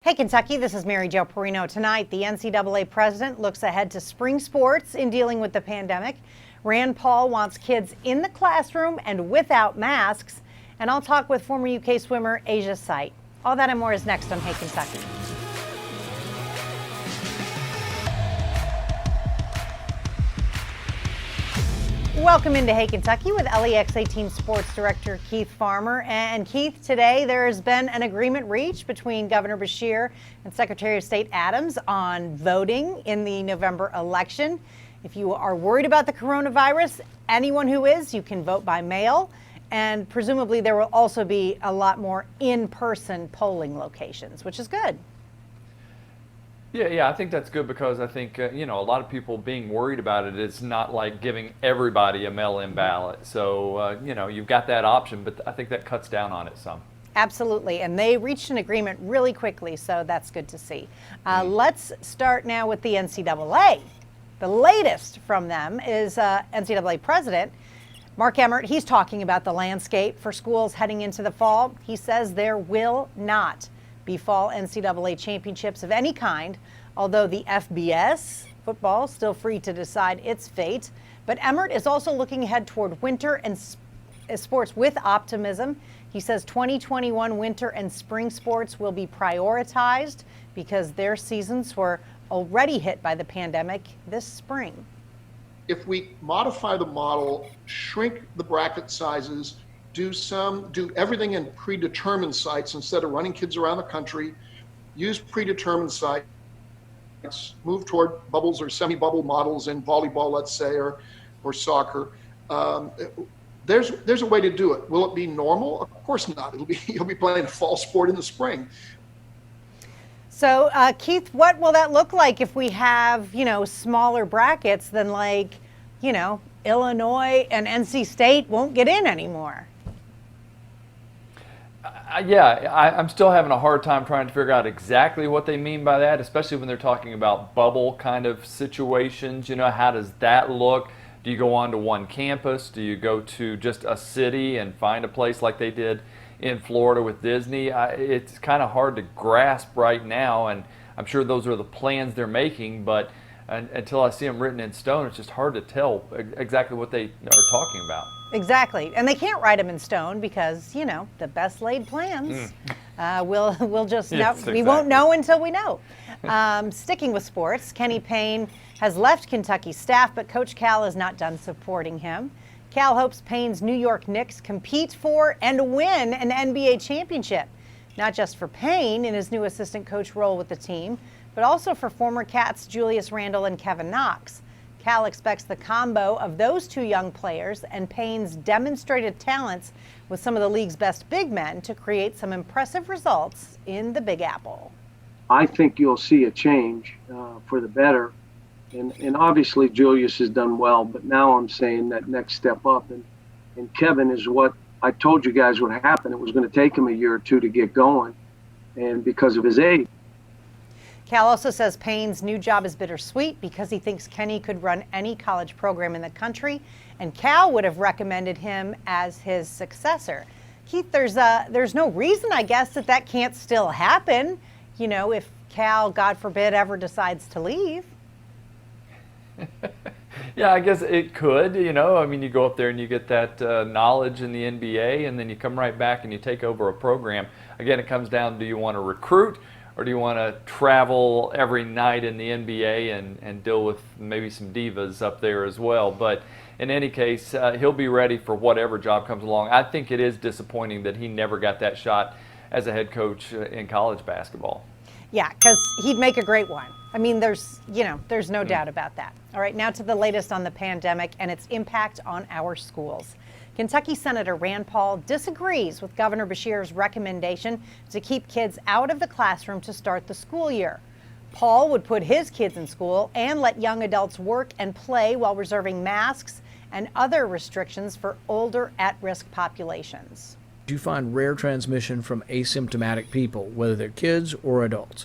Hey, Kentucky, this is Mary Jo Perino. Tonight, the NCAA president looks ahead to spring sports in dealing with the pandemic. Rand Paul wants kids in the classroom and without masks. And I'll talk with former UK swimmer Asia Sight. All that and more is next on Hey, Kentucky. Welcome into Hey Kentucky with LEX 18 Sports Director Keith Farmer. And Keith, today there has been an agreement reached between Governor Beshear and Secretary of State Adams on voting in the November election. If you are worried about the coronavirus, anyone who is, you can vote by mail. And presumably there will also be a lot more in-person polling locations, which is good. Yeah, I think that's good because I think, a lot of people being worried about it, it's not like giving everybody a mail-in ballot. So, you've got that option, but I think that cuts down on it some. Absolutely, and they reached an agreement really quickly, so that's good to see. Let's start now with the NCAA. The latest from them is NCAA President Mark Emmert. He's talking about the landscape for schools heading into the fall. He says there will not be fall NCAA championships of any kind, although the FBS football is still free to decide its fate. But Emmert is also looking ahead toward winter and sports with optimism. He says 2021 winter and spring sports will be prioritized because their seasons were already hit by the pandemic this spring. If we modify the model, shrink the bracket sizes, do everything in predetermined sites instead of running kids around the country, use predetermined sites, move toward bubbles or semi-bubble models in volleyball, let's say, or soccer. There's a way to do it. Will it be normal? Of course not. You'll be playing a fall sport in the spring. So, Keith, what will that look like if we have, smaller brackets than Illinois and NC State won't get in anymore? I'm still having a hard time trying to figure out exactly what they mean by that, especially when they're talking about bubble kind of situations. How does that look? Do you go on to one campus? Do you go to just a city and find a place like they did in Florida with Disney? It's kind of hard to grasp right now, and I'm sure those are the plans they're making, but until I see them written in stone, it's just hard to tell exactly what they are talking about. Exactly, and they can't write them in stone because, the best laid plans. We'll just know. Yes, exactly. We won't know until we know. Sticking with sports, Kenny Payne has left Kentucky's staff, but Coach Cal is not done supporting him. Cal hopes Payne's New York Knicks compete for and win an NBA championship, not just for Payne in his new assistant coach role with the team, but also for former Cats Julius Randle and Kevin Knox. Cal expects the combo of those two young players and Payne's demonstrated talents with some of the league's best big men to create some impressive results in the Big Apple. I think you'll see a change for the better. And obviously Julius has done well, but now I'm saying that next step up. And Kevin is what I told you guys would happen. It was going to take him a year or two to get going, and because of his age. Cal also says Payne's new job is bittersweet because he thinks Kenny could run any college program in the country, and Cal would have recommended him as his successor. Keith, there's no reason, I guess, that can't still happen, if Cal, God forbid, ever decides to leave. Yeah, I guess it could, you go up there and you get that knowledge in the NBA, and then you come right back and you take over a program. Again, it comes down, do you want to recruit, or do you want to travel every night in the NBA and deal with maybe some divas up there as well? But in any case, he'll be ready for whatever job comes along. I think it is disappointing that he never got that shot as a head coach in college basketball. Yeah, because he'd make a great one. There's no doubt about that. All right, now to the latest on the pandemic and its impact on our schools. Kentucky Senator Rand Paul disagrees with Governor Beshear's recommendation to keep kids out of the classroom to start the school year. Paul would put his kids in school and let young adults work and play while reserving masks and other restrictions for older at-risk populations. You find rare transmission from asymptomatic people, whether they're kids or adults.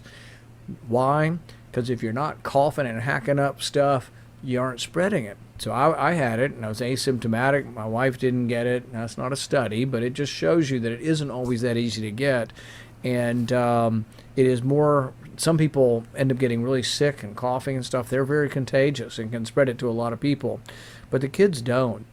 Why? Because if you're not coughing and hacking up stuff, you aren't spreading it. So I had it, and I was asymptomatic. My wife didn't get it. Now, it's not a study, but it just shows you that it isn't always that easy to get. And it is more, some people end up getting really sick and coughing and stuff. They're very contagious and can spread it to a lot of people, but the kids don't.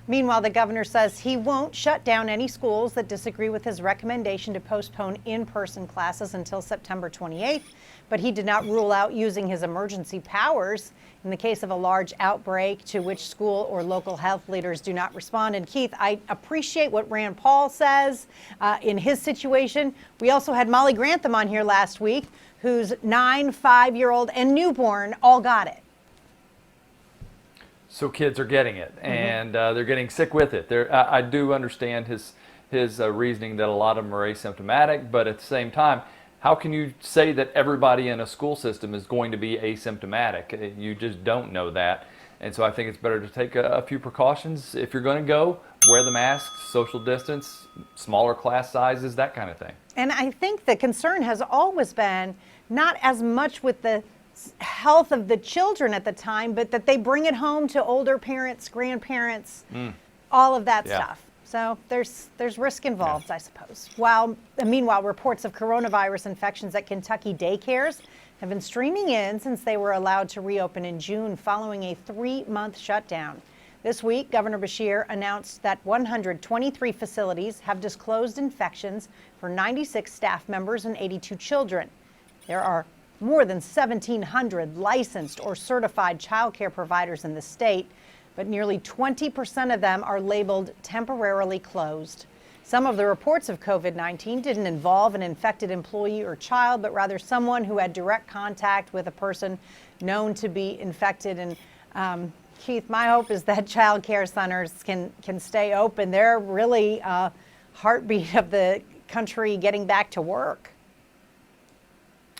Meanwhile, the governor says he won't shut down any schools that disagree with his recommendation to postpone in-person classes until September 28th, but he did not rule out using his emergency powers in the case of a large outbreak to which school or local health leaders do not respond. And Keith, I appreciate what Rand Paul says in his situation. We also had Molly Grantham on here last week, whose 9, 5-year-old, and newborn all got it. So kids are getting it, and they're getting sick with it. I do understand his reasoning that a lot of them are asymptomatic, but at the same time, how can you say that everybody in a school system is going to be asymptomatic? You just don't know that. And so I think it's better to take a few precautions. If you're going to go, wear the mask, social distance, smaller class sizes, that kind of thing. And I think the concern has always been not as much with the health of the children at the time, but that they bring it home to older parents, grandparents, all of that stuff. So there's risk involved, I suppose. Meanwhile, reports of coronavirus infections at Kentucky daycares have been streaming in since they were allowed to reopen in June following a 3-month shutdown. This week, Governor Beshear announced that 123 facilities have disclosed infections for 96 staff members and 82 children. There are more than 1,700 licensed or certified child care providers in the state, but nearly 20% of them are labeled temporarily closed. Some of the reports of COVID-19 didn't involve an infected employee or child, but rather someone who had direct contact with a person known to be infected. And Keith, my hope is that child care centers can stay open. They're really a heartbeat of the country getting back to work.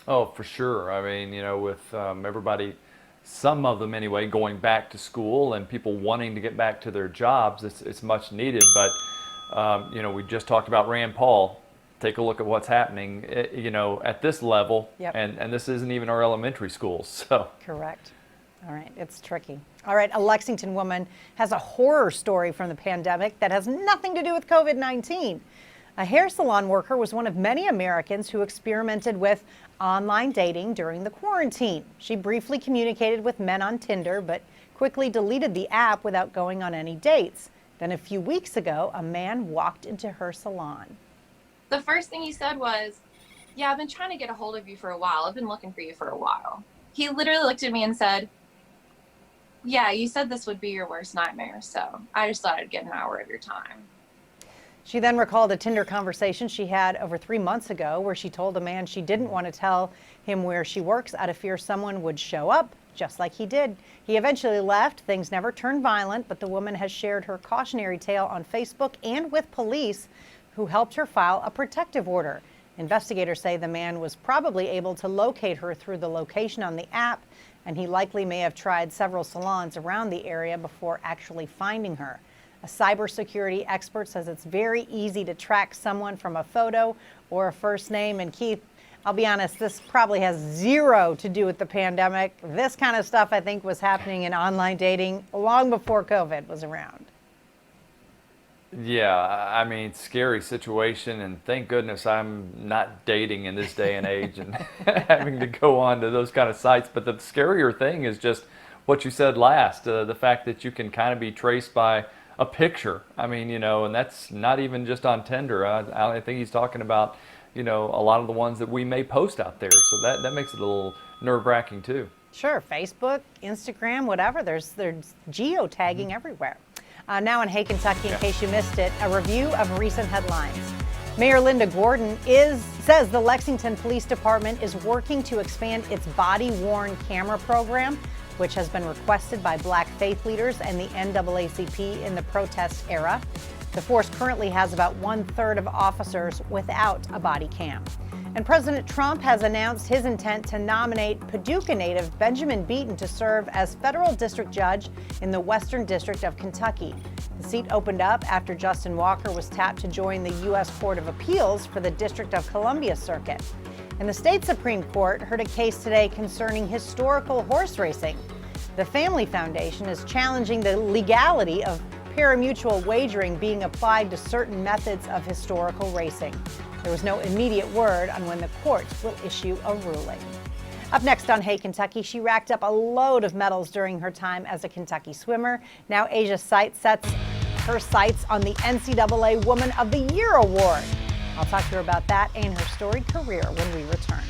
Oh, for sure. I mean, with everybody, some of them anyway, going back to school and people wanting to get back to their jobs, it's much needed. But, we just talked about Rand Paul. Take a look at what's happening, at this level. Yep. And this isn't even our elementary schools. So. Correct. All right, it's tricky. All right, a Lexington woman has a horror story from the pandemic that has nothing to do with COVID-19. A hair salon worker was one of many Americans who experimented with online dating during the quarantine. She briefly communicated with men on Tinder, but quickly deleted the app without going on any dates. Then a few weeks ago, a man walked into her salon. The first thing he said was, "Yeah, I've been trying to get a hold of you for a while. I've been looking for you for a while." He literally looked at me and said, "Yeah, you said this would be your worst nightmare, so I just thought I'd get an hour of your time." She then recalled a Tinder conversation she had over 3 months ago where she told a man she didn't want to tell him where she works out of fear someone would show up, just like he did. He eventually left. Things never turned violent, but the woman has shared her cautionary tale on Facebook and with police, who helped her file a protective order. Investigators say the man was probably able to locate her through the location on the app, and he likely may have tried several salons around the area before actually finding her. A cybersecurity expert says it's very easy to track someone from a photo or a first name. And Keith, I'll be honest, this probably has zero to do with the pandemic. This kind of stuff, I think, was happening in online dating long before COVID was around. Yeah, I mean, scary situation, and thank goodness I'm not dating in this day and age and having to go on to those kind of sites. But the scarier thing is just what you said last, the fact that you can kind of be traced by a picture. I mean, and that's not even just on Tinder. I think he's talking about, a lot of the ones that we may post out there. So that makes it a little nerve-wracking too. Sure, Facebook, Instagram, whatever. There's geotagging everywhere. Now in Hay, Kentucky, in case you missed it, a review of recent headlines. Mayor Linda Gordon says the Lexington Police Department is working to expand its body-worn camera program, which has been requested by Black faith leaders and the NAACP in the protest era. The force currently has about 1/3 of officers without a body cam. And President Trump has announced his intent to nominate Paducah native Benjamin Beaton to serve as federal district judge in the Western District of Kentucky. The seat opened up after Justin Walker was tapped to join the U.S. Court of Appeals for the District of Columbia Circuit. And the state Supreme Court heard a case today concerning historical horse racing. The Family Foundation is challenging the legality of parimutuel wagering being applied to certain methods of historical racing. There was no immediate word on when the courts will issue a ruling. Up next on Hey Kentucky, she racked up a load of medals during her time as a Kentucky swimmer. Now Asia sets her sights on the NCAA Woman of the Year award. I'll talk to her about that and her storied career when we return.